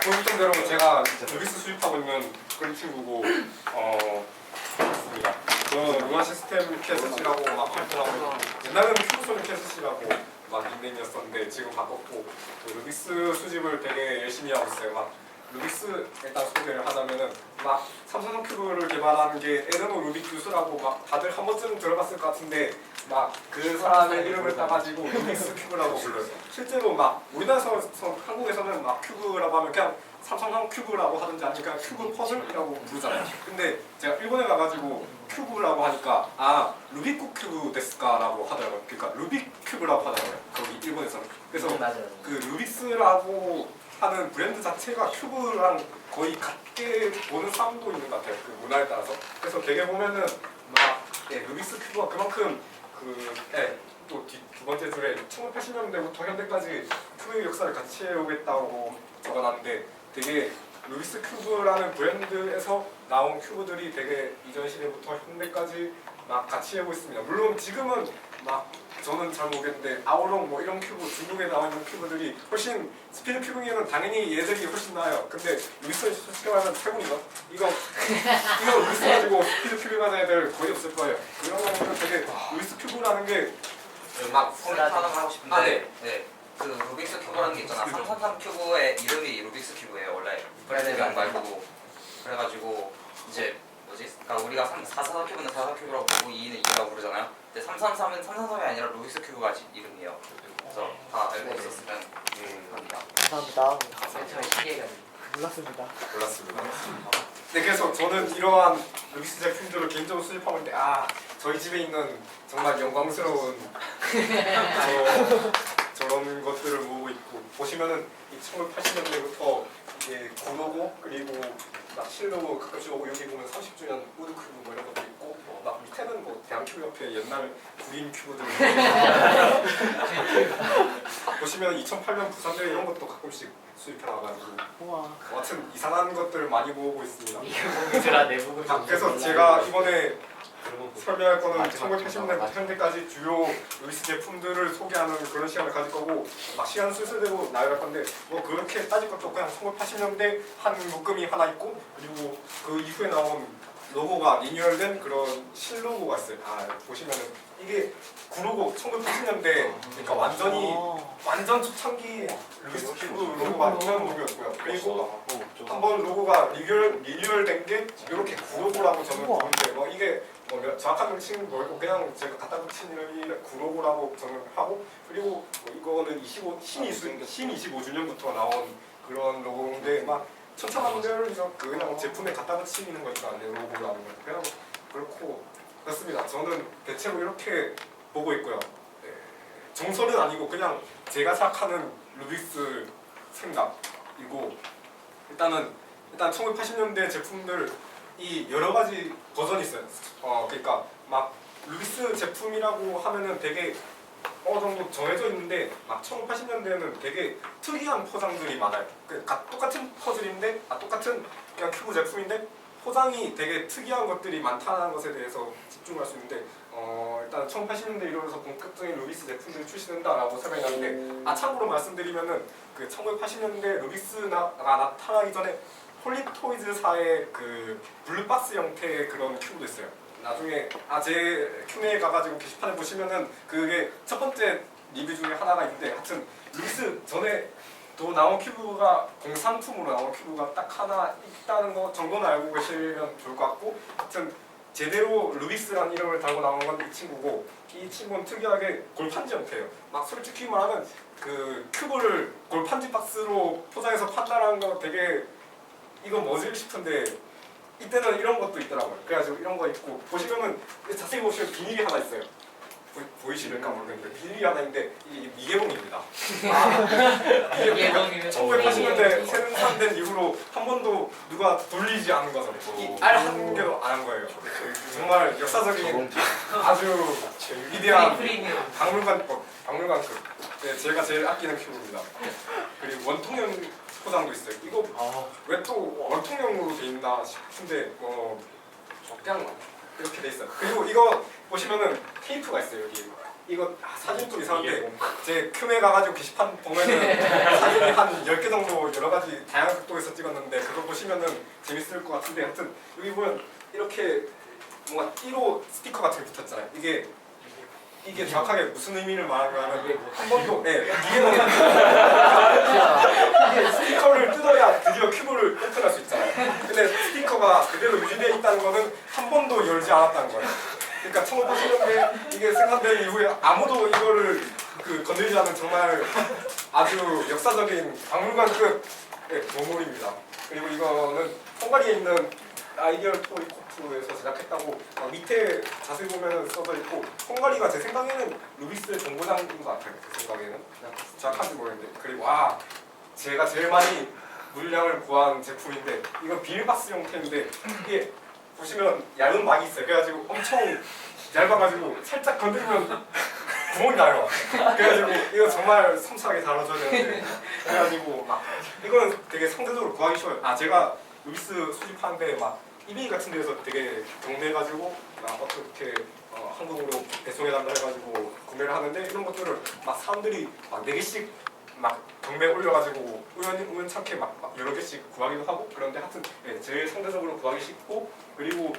보셨던 대로 제가 루비스 수집하고 있는 그런 친구고 있습니다. 저는 루나 시스템 캐스시라고 막 활동하고 있고 옛날에는 큐브소닉 캐스시라고 막 닉네임이었었는데 지금 바꿨고 루비스 수집을 되게 열심히 하고 있어요. 막 루비스 일단 소개를 하자면은 막 삼성형 큐브를 개발한 게 에르노 루빅 교수라고 막 다들 한 번쯤 들어봤을 것 같은데 막 그 사람의 이름을 따가지고 루빅스 큐브라고 불러요. 실제로 막 우리나라에서 한국에서는 막 큐브라고 하면 그냥 삼성형 큐브라고 하든지 아니면 그냥 큐브 퍼즐이라고 부르잖아요. 근데 제가 일본에 가가지고 큐브라고 하니까 아 루빅 큐브 데스까라고 하더라고요. 그러니까 루빅 큐브라고 하더라고요. 거기 일본에서는. 그래서 맞아요. 그 루빅스라고 하는 브랜드 자체가 큐브랑 거의 같게 보는 사람도 있는 것 같아요. 그 문화에 따라서. 그래서 되게 보면은 막 루빅스 큐브가 그만큼 또 두 번째 줄에 1980년대부터 현대까지 큐브의 역사를 같이 해오겠다고 적어놨는데 되게 루빅스 큐브라는 브랜드에서 나온 큐브들이 되게 이전 시대부터 현대까지 막 같이 해오고 있습니다. 물론 지금은 막 저는 잘 모르겠는데 아오롱 뭐 이런 큐브 중국에 나와 있는 큐브들이 훨씬 스피드 큐브기에는 당연히 얘들이 훨씬 나아요. 근데 루비스 수집하면 최고인가? 이거 루비스 가지고 스피드 큐브 가는 애들 거의 없을 거예요. 그런 거 보면 되게 루비스 큐브라는 게 막 포인트 하나 하고 싶은데 네. 그 루빅스 큐브라는 게 있잖아. 333 큐브의 이름이 루빅스 큐브예요 원래 브랜드명 말고. 그래가지고 이제 뭐지? 그러니까 우리가 444 큐브는 444 큐브라고 부르고 2는 2라고 부르잖아요. 근데 333은 333이 아니라 루빅스 큐브가 이름이에요. 그래서 다 알고 있었으면 합니다. 감사합니다. 처음에 신기해가지고 몰랐습니다. 몰랐습니다. 네, 그래서 저는 이러한 루비스 제품들을 개인적으로 수집하고 있는데 저희 집에 있는 정말 영광스러운 저런 것들을 모으고 있고 보시면은 1980년대부터 이게 구로고 그리고 막 실로고 가끔씩 오고 여기 보면 30주년 우드 큐브 뭐 이런 것도 있고 막 밑에는 뭐 대한큐브 옆에 옛날 구린 큐브들 보시면 2008년 부산대 이런 것도 가끔씩 수입해 나가지고 우와. 하여튼 이상한 것들을 많이 모으고 있습니다. 이거들아 내부금. 그래서 제가 이번에 설명할 거는 1980년대부터 현대까지 주요 루비스 제품들을 소개하는 그런 시간을 가질 거고 막 시간 술술대로 나열할 건데 뭐 그렇게 따질 것도 없고 그냥 1980년대 한 묶음이 하나 있고 그리고 그 이후에 나온 로고가 리뉴얼된 그런 실로고가 있어요. 보시면은 이게 구로고 1980년대 그러니까 완전 초창기 루비스 큐브 로고가 이런 로고였고요. 그리고 한번 로고가 리뉴얼된 게 이렇게 구로고라고 저는 부르는데 뭐 이게 뭐 정확한 명칭은 모르고 그냥 제가 갖다 붙인 이름이 구로고라고 저는 하고 그리고 뭐 이거는 신 25주년부터 나온 그런 로고인데 막 천차만별이죠. 그냥 제품에 갖다 붙이는 거니까 로고라는 거 그냥 그렇고 그렇습니다. 저는 대체로 이렇게 보고 있고요. 정설은 아니고 그냥 제가 생각하는 루빅스 생각이고 일단 1980년대 제품들 이 여러 가지 버전이 있어요. 그러니까 막 루비스 제품이라고 하면은 되게 어느 정도 정해져 있는데 막 1980년대에는 되게 특이한 포장들이 많아요. 똑같은 퍼즐인데 똑같은 그냥 큐브 제품인데 포장이 되게 특이한 것들이 많다는 것에 대해서 집중할 수 있는데 일단 1980년대 이후로서 본격적인 루비스 제품들이 출시된다라고 설명했는데 참고로 말씀드리면은 그 1980년대 루비스가 나타나기 전에 폴리토이즈사의 그 블루박스 형태의 그런 큐브도 있어요. 나중에 제 큐메에 가가지고 게시판에 보시면은 그게 첫 번째 리뷰 중에 하나가 있는데 하여튼 루비스 전에 또 나온 큐브가 공산품으로 나온 큐브가 딱 하나 있다는 거 정도는 알고 계시면 좋을 것 같고 하여튼 제대로 루비스라는 이름을 달고 나온 건 이 친구고 이 친구는 특이하게 골판지 형태예요. 막 솔직히 말하면 그 큐브를 골판지 박스로 포장해서 판다라는 거 되게 이거 뭐지 싶은데 이때는 이런 것도 있더라고요. 그래가지고 이런 거 있고 보시면은 자세히 보시면 비닐이 하나 있어요. 보이시는가 모르겠는데 비닐이 하나 있는데 이게 미개봉입니다. 미개봉이면 1980년대 생산된 이후로 한 번도 누가 돌리지 않은 거죠. 이 알 한 개도 안 한 거예요. 정말 역사적인 아주 위대한 박물관급. 네, 제가 제일 아끼는 큐브입니다. 그리고 원통형 포장도 있어요. 이거 왜 또 원통형으로 돼 있나 싶은데 그냥 이렇게 돼 있어요. 그리고 이거 보시면은 테이프가 있어요. 여기 이거 사진 좀 이상한데 제 큐메 가가지고 게시판 보면은 사진이 한 10개 정도 여러 가지 다양한 각도에서 찍었는데 그거 보시면은 재밌을 것 같은데 하여튼 여기 보면 이렇게 뭔가 띠로 스티커 같은 게 붙었잖아요. 이게 정확하게 무슨 의미를 말하냐면 한 번도 이게 스티커를 뜯어야 드디어 큐브를 오픈할 수 있잖아요. 근데 스티커가 그대로 유지되어 있다는 거는 한 번도 열지 않았다는 거예요. 그러니까 1980년대 이게 생산된 이후에 아무도 이거를 건드리지 않은 정말 아주 역사적인 박물관급 보물입니다. 그리고 이거는 헝가리에 있는 아이디얼 토이 코프에서 제작했다고 밑에 자세히 보면 써져 있고 헝가리가 제 생각에는 루비스의 정보장인 것 같아요. 제 생각에는 정확한지 모르겠는데 그리고 제가 제일 많이 물량을 구한 제품인데 이건 비닐박스 형태인데 이게 보시면 얇은 막이 있어요. 그래가지고 엄청 얇아가지고 살짝 건드리면 구멍이 나요. 그래가지고 이거 정말 섬세하게 다뤄줘야 되는데 그래가지고 막 이건 되게 상대적으로 구하기 쉬워요. 제가 루비스 수집하는데 막 이베이 같은 데서 되게 경매해가지고 어떻게 한국으로 배송해달라 해가지고 구매를 하는데 이런 것들을 막 사람들이 막 4개씩 막 경매 올려가지고 우연찮게 막 여러 개씩 구하기도 하고 그런데 하여튼 제일 상대적으로 구하기 쉽고 그리고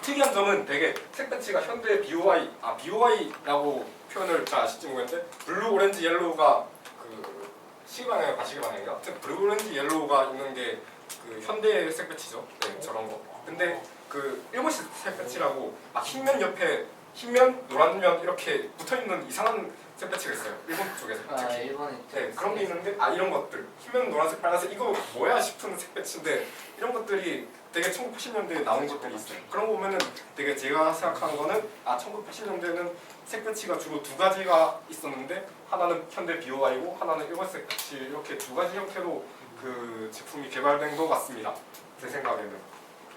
특이한 점은 되게 색 배치가 현대 BOY라고 표현을 잘 아실지 모르겠는데 블루, 오렌지, 옐로우가 그 시방향 가시기 방향이요. 하여튼 블루, 오렌지, 옐로우가 있는 게 그 현대 색 배치죠. 네, 저런 거. 근데 그 일본식 색 배치라고 막 흰면 옆에 흰면, 노란면 이렇게 붙어있는 이상한 색 배치가 있어요. 일본 쪽에서 특히. 일본에 네, 그런 게 있는데 이런 것들 흰면, 노란색, 빨간색 이거 뭐야 싶은 색 배치인데 이런 것들이 되게 1980년대에 나온 것들이 있어요. 그런 거 보면은 되게 제가 생각하는 거는 1980년대는 색 배치가 주로 두 가지가 있었는데 하나는 현대 BOY고 하나는 일본색 배치 이렇게 두 가지 형태로 그 제품이 개발된 것 같습니다. 제 생각에는.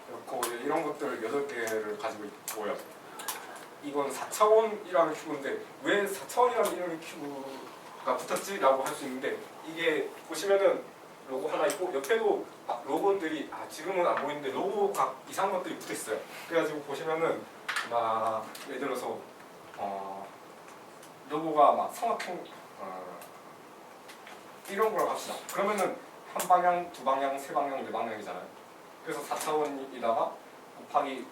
그렇고 이런 것들 8개를 가지고 있고요. 이건 4차원이라는 큐브인데 왜 4차원이라는 이런 큐브가 붙었지라고 할 수 있는데 이게 보시면은 로고 하나 있고 옆에도 로고들이 지금은 안 보이는데 로고가 이상한 것들이 붙어 있어요. 그래가지고 보시면은 막 예를 들어서 로고가 막 성악형 이런 걸 합시다. 그러면은 한 방향, 두 방향, 세 방향, 네 방향이잖아요. 그래서 4차원이다가 곱하기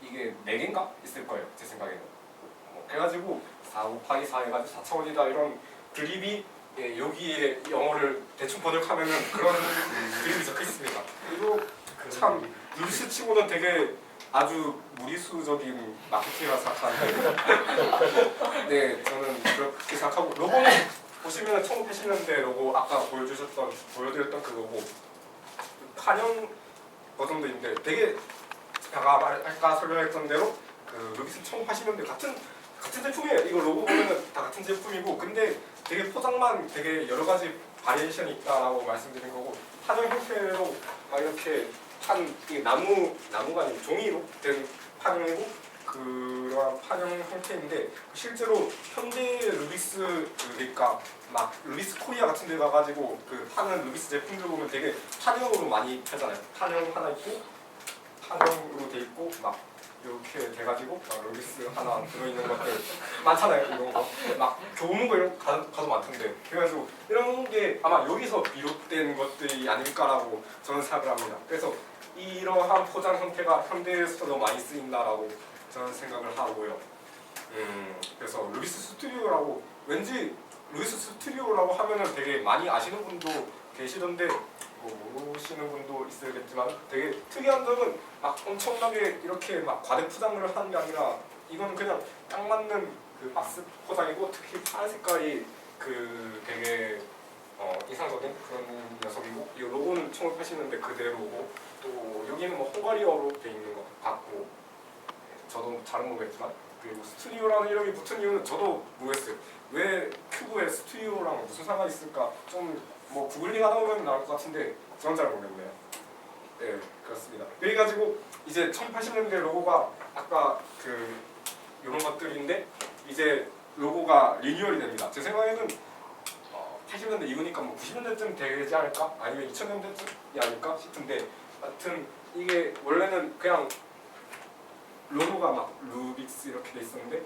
이게 4개인가 있을 거예요. 제 생각에는. 그래가지고 4 곱하기 4 해가지고 4차원이다 이런 그림이 여기에 영어를 대충 번역하면은 그런 그림이 적혀 있습니다. 그리고 참 루비스 치고는 되게 아주 무리수적인 마케팅이라 생각하는데 네 저는 그렇게 생각하고 로고는 보시면 1980년대 로고 아까 보여드렸던 그 로고 판형 버전도 있는데 되게 아까 설명했던 대로 그 루비스 1980년대 같은 제품이에요. 이거 로고 보면은 다 같은 제품이고 근데 되게 포장만 되게 여러 가지 바리에이션이 있다라고 말씀드린 거고 판형 형태로 이렇게 이게 나무가 아니고 종이로 된 판형이고 그런 판형 형태인데 실제로 현대 루비스 그러니까 막 루비스 코리아 같은 데 가가지고 그 파는 루비스 제품들 보면 되게 판형으로 많이 팔잖아요. 판형 하나 있고 판형으로 돼 있고 막 이렇게 돼가지고 루비스 하나 들어있는 것들 많잖아요. 이런 거 막 교문 거 이런 거 가도 많던데 그래가지고 이런 게 아마 여기서 비롯된 것들이 아닐까라고 저는 생각을 합니다. 그래서 이러한 포장 형태가 현대에서도 많이 쓰인다라고 저는 생각을 하고요. 그래서 루비스 스튜디오라고 왠지 루비스 스튜디오라고 하면은 되게 많이 아시는 분도 계시던데 모르시는 분도 있으겠지만 되게 특이한 점은 막 엄청나게 이렇게 막 과대 포장을 하는 게 아니라 이건 그냥 딱 맞는 그 박스 포장이고 특히 파란 색깔이 그 되게 인상적인 그런 녀석이고 이 로고는 1980년대 그대로고 또 여기는 뭐 헝가리어로 돼 있는 것 같고 저도 잘은 모르겠지만 그리고 스튜디오라는 이름이 붙은 이유는 저도 모르겠어요. 왜 큐브에 스튜디오랑 무슨 상관이 있을까 좀 뭐 구글링 하다 보면 나올 것 같은데 저는 잘 모르겠네요. 네 그렇습니다. 그래가지고 이제 1980년대 로고가 아까 그 이런 것들인데 이제 로고가 리뉴얼이 됩니다. 제 생각에는 80년대 이후니까 뭐 90년대쯤 되지 않을까? 아니면 2000년대쯤이 아닐까 싶은데 하여튼 이게 원래는 그냥 로고가 막 루빅스 이렇게 돼 있었는데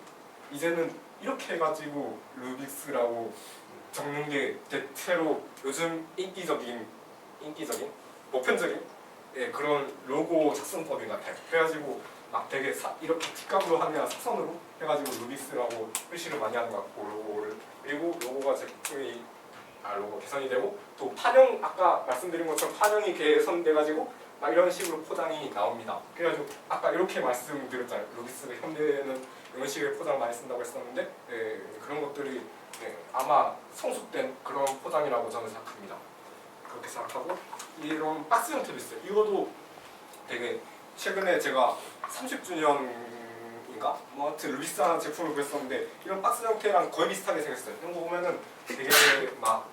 이제는 이렇게 해가지고 루빅스라고 적는 게 대체로 요즘 인기적인 보편적인 그런 로고 작성법인 것 같아요. 그래가지고 막 되게 이렇게 직각으로 하면 사선으로 해가지고 루빅스라고 표시를 많이 하는 것 같고 로고를. 그리고 로고가 제품이 로고 개선이 되고 또 판형 아까 말씀드린 것처럼 판형이 개선돼가지고 막 이런 식으로 포장이 나옵니다. 그래가지고 아까 이렇게 말씀드렸잖아요. 루빅스가 현대에는 이런 식의 포장 많이 쓴다고 했었는데 그런 것들이 아마 성숙된 그런 포장이라고 저는 생각합니다. 그렇게 생각하고 이런 박스 형태도 있어요. 이것도 되게 최근에 제가 30주년인가? 뭐 하여튼 루빅스라는 제품을 구했었는데 이런 박스 형태랑 거의 비슷하게 생겼어요. 이런 거 보면은 되게 막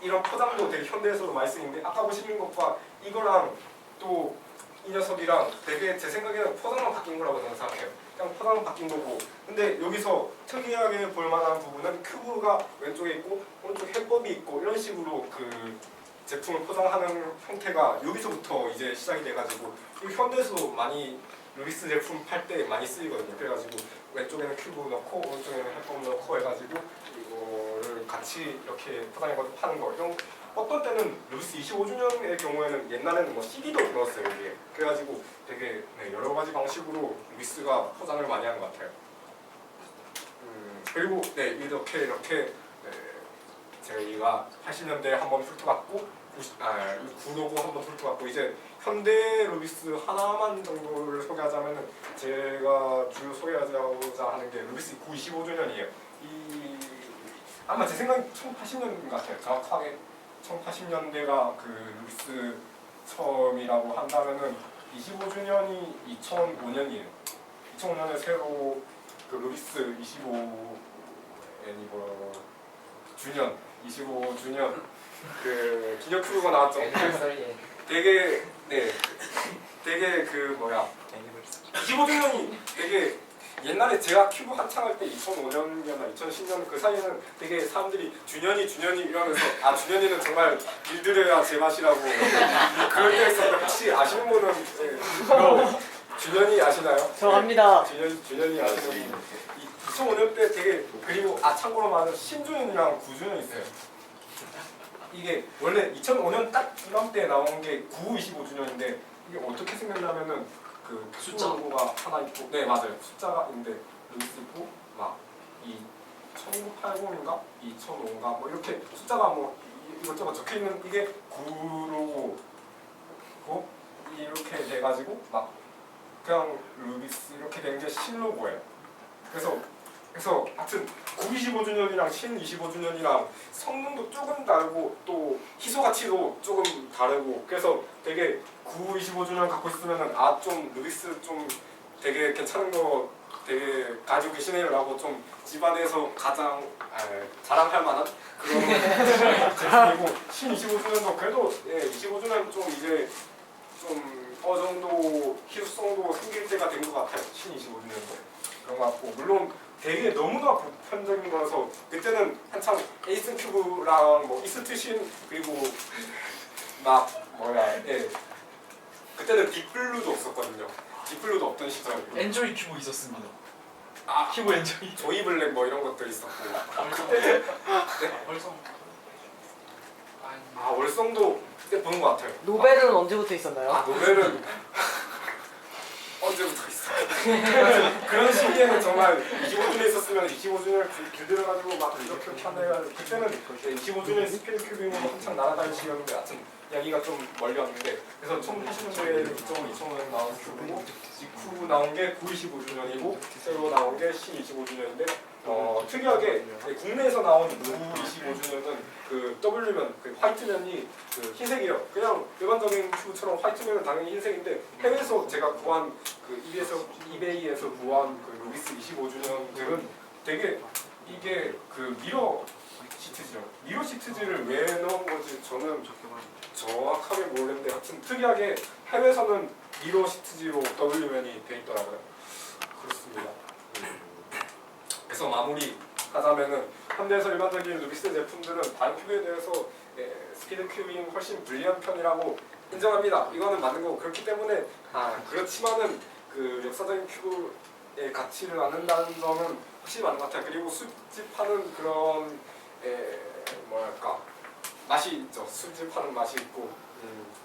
이런 포장도 되게 현대에서도 많이 쓰이는데 아까 보시는 것과 이거랑 또 이 녀석이랑 되게 제 생각에는 포장만 바뀐 거라고 저는 생각해요. 그냥 포장만 바뀐 거고 근데 여기서 특이하게 볼 만한 부분은 큐브가 왼쪽에 있고 오른쪽에 해법이 있고 이런 식으로 그 제품을 포장하는 형태가 여기서부터 이제 시작이 돼가지고 현대에서도 많이 루빅스 제품 팔 때 많이 쓰이거든요. 그래가지고 왼쪽에는 큐브 넣고 오른쪽에는 해법 넣고 해가지고 이거를 같이 이렇게 포장해가지고 파는 거. 이런 어떤 때는 루빅스 25주년의 경우에는 옛날에는 뭐 CD도 넣었어요 여기에. 그래가지고 되게 여러 가지 방식으로 루빅스가 포장을 많이 하는 것 같아요. 그리고 이렇게 저희가 80년대에 한번 훑어봤고 구로고 한번 훑어봤고 이제 현대 루빅스 하나만 정도를 소개하자면은 제가 주요 소개하고자 하는 게 루빅스 925주년이에요. 아마 제 생각엔 1980년인 것 같아요. 정확하게 1980년대가 그 루빅스 처음이라고 한다면은 25주년이 2005년이에요. 2005년에 새로 그 루빅스 25주년 그 기념 큐브가 나왔죠. 되게 되게 그 25주년이 되게 옛날에 제가 큐브 한창 할 때 2005년이나 2010년 그 사이에는 되게 사람들이 주년이 이러면서 주년이는 정말 길들여야 제맛이라고 그럴 때가 있었는데 혹시 아시는 분은 주년이 아시나요? 저 압니다. 주년이 아시는 분 2005년 때 되게 그리고 참고로 말하면 신주년이랑 9주년 있어요. 이게 원래 2005년 딱 이맘때 나온 게 925주년인데 이게 어떻게 생겼냐면은 그 숫자가 하나 있고 맞아요. 숫자가 있는데 루빅스 있고 막 1980인가 2005인가 뭐 이렇게 숫자가 뭐 이것저것 적혀 있는 이게 9로고 이렇게 돼가지고 막 그냥 루빅스 이렇게 된 게 신로고예요. 그래서 하여튼 925주년이랑 신 25주년이랑 성능도 조금 다르고 또 희소 가치도 조금 다르고 그래서 되게 925주년 갖고 있으면은 좀 루빅스 좀 되게 괜찮은 거 되게 가지고 계시네요라고 좀 집안에서 가장 자랑할 만한 그런 제품이고 신 25주년도 그래도 25주년 좀 이제 좀 어느 정도 희소성도 생길 때가 된 것 같아요. 신 25주년도 그런 것 같고 물론 되게 너무나 보편적인 거라서 그때는 한참 에이슨 큐브랑 뭐 이스트 신 그리고 막 그때는 딥블루도 없었거든요. 딥블루도 없던 시절. 엔조이 큐브 있었습니다. 큐브 엔조이. 조이 블랙 뭐 이런 것들 있었고. 그때는 벌써. 월성도 그때 보는 것 같아요. 노벨은 언제부터 있었나요? 노벨은 언제부터 있어요. 그런 시기에는 정말 25주년 있었으면 25주년을 길들여가지고 막 이렇게 하네요. 그때는 25주년 스피드 큐빙으로 한창 날아다닐 시기였는데 하여튼 이야기가 좀 멀리 왔는데 그래서 1980년대에 2005년에 나온 큐브고 직후 나온 게 925주년이고 새로 나온 게 1025주년인데 특이하게 국내에서 나온 925주년은 그 W면 그 화이트면이 그 흰색이에요. 그냥 일반적인 큐브처럼 화이트면은 당연히 흰색인데 해외에서 제가 구한 그 이베이에서 구한 그 루빅스 25주년들은 되게 이게 그 미러 시트지요. 미러 시트지를 왜 넣은 건지 저는 정확하게 모르겠는데 하여튼 특이하게 해외에서는 미러 시트지로 W면이 돼 있더라고요. 그렇습니다. 그래서 마무리 하자면은 현대에서 일반적인 루빅스 제품들은 다른 큐브에 대해서 스피드 큐빙 훨씬 불리한 편이라고 인정합니다. 이거는 맞는 거고 그렇기 때문에 그렇지만은 그 역사적인 큐브의 가치를 아는다는 점은 확실히 맞는 것 같아요. 그리고 수집하는 그런 뭐랄까 맛이 있죠. 수집하는 맛이 있고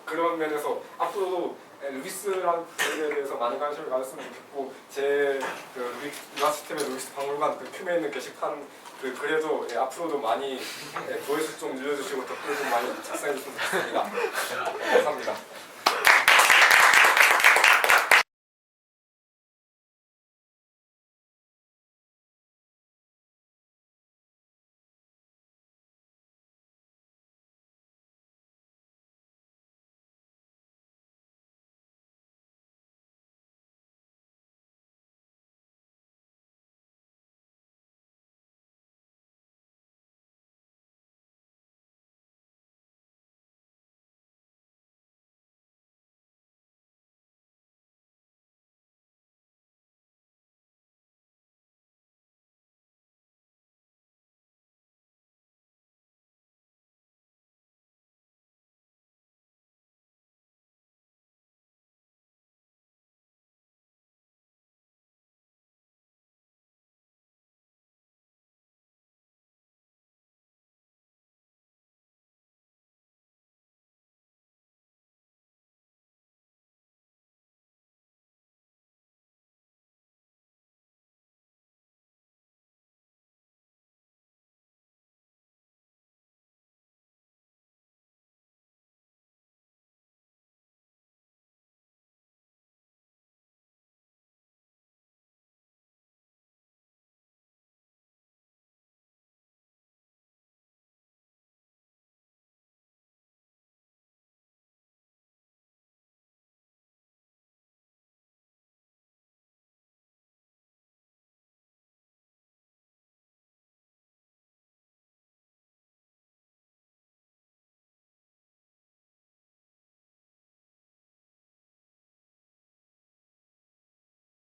그런 면에서 앞으로도 루비스란 배우에 대해서 많은 관심을 가졌으면 좋겠고 제그 루아시스템의 루비스 박물관 그 큐메에 있는 게시판 그 글에도 앞으로도 많이 조회수 좀 늘려주시고 댓글 좀 많이 작성해 주시면 좋겠습니다. 감사합니다.